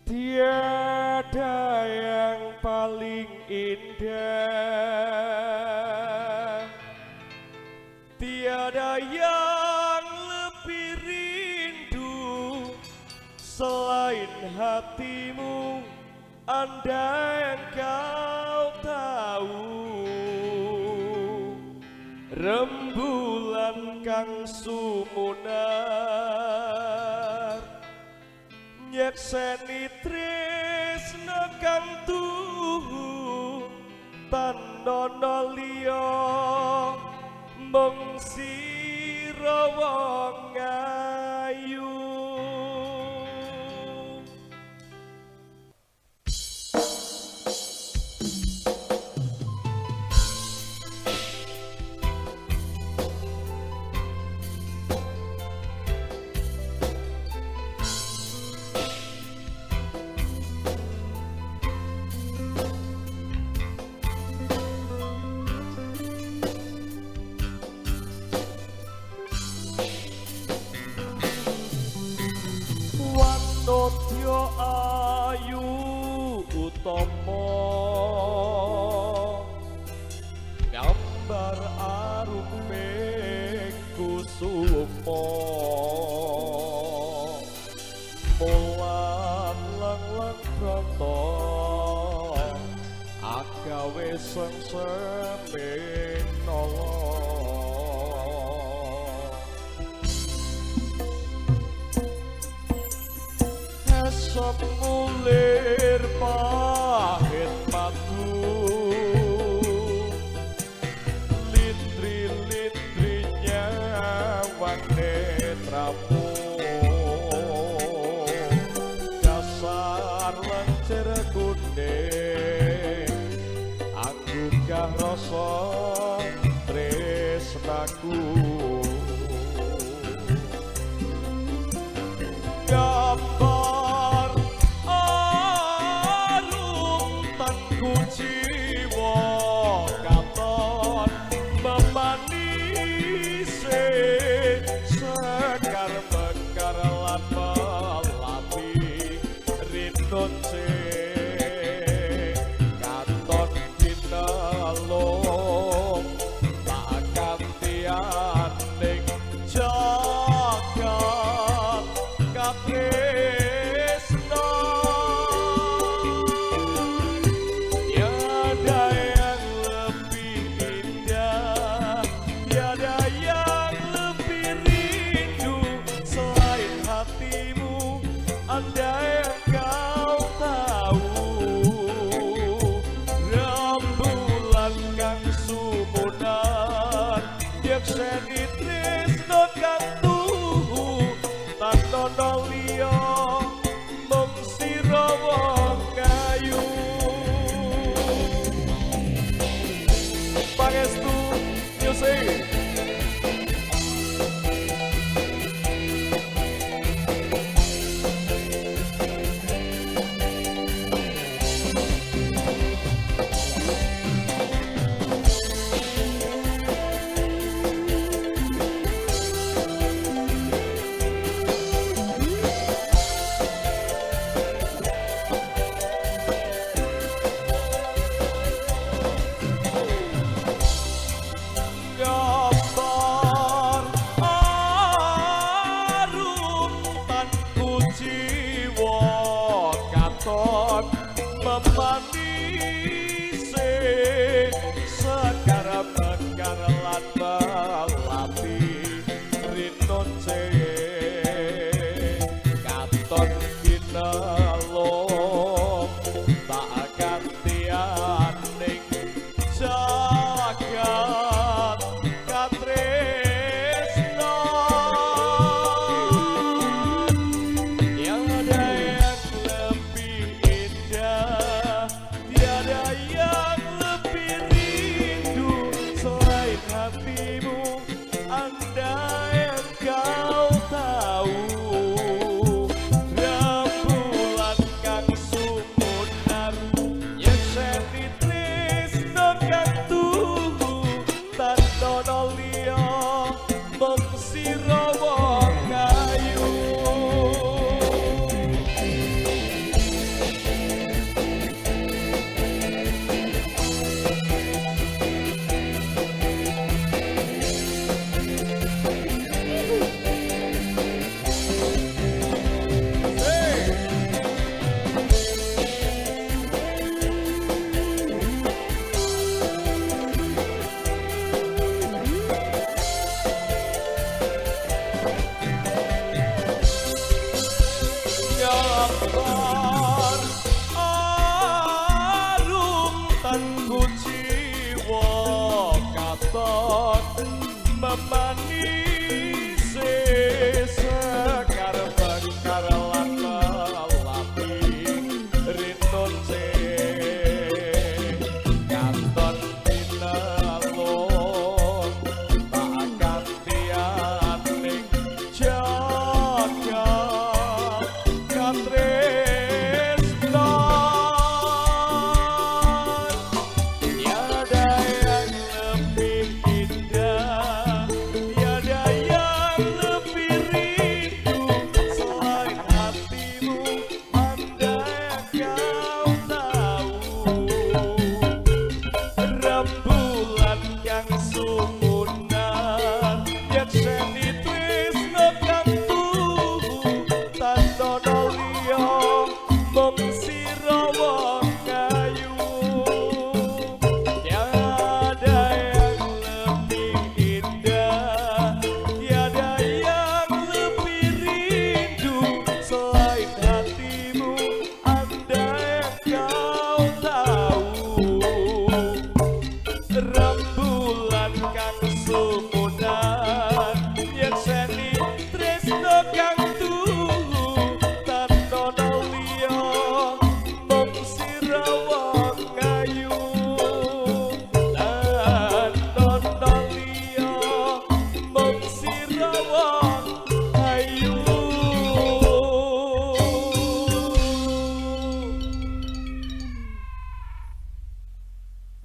Tiada yang paling indah, tiada yang lebih rindu selain hatimu, andai engkau tahu. Rembulan kang sumunar nyekseni tresna kang tuhu tandana liya mung sira wong ayu. Wanodya ayu utama gambar arupe kusuma mulan lang pranta agawe sengseme nala. Semulir pahit madu litri-litrinya wanetramu dasar lencer kuning anggugah rasa tresnaku. Gambar arum tanku jiwa katon memanise sekar mekar lan melapi rinonce katon pinelung tak gantian ning jagat Tresno. Tiada yang lebih indah, tiada yang lebih rindu selain hatimu, andai engkau tahu. Rembulan kang sumunar nyekseni tresno kang tuhu tandana liya mung sira wong ayu. Pangestu music. Gambar arum tanku jiwa katon memanise sekar mekar lan melapi rinonce katon pinelung tak gantian ning jagat Tresno. Tiada yang lebih indah, tiada yang lebih rindu selain hatimu, andai engkau tahu.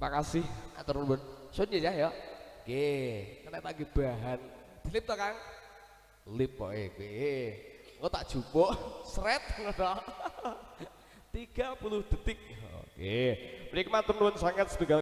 Makasih, atur nuwun. Sun ya ya. Nggih, kena tak bahan. Dilip to, Kang? Lip pokoke kowe. Engko tak jupuk sret ngono. 30 detik. Oke. Mriki matur nuwun sanget setunggal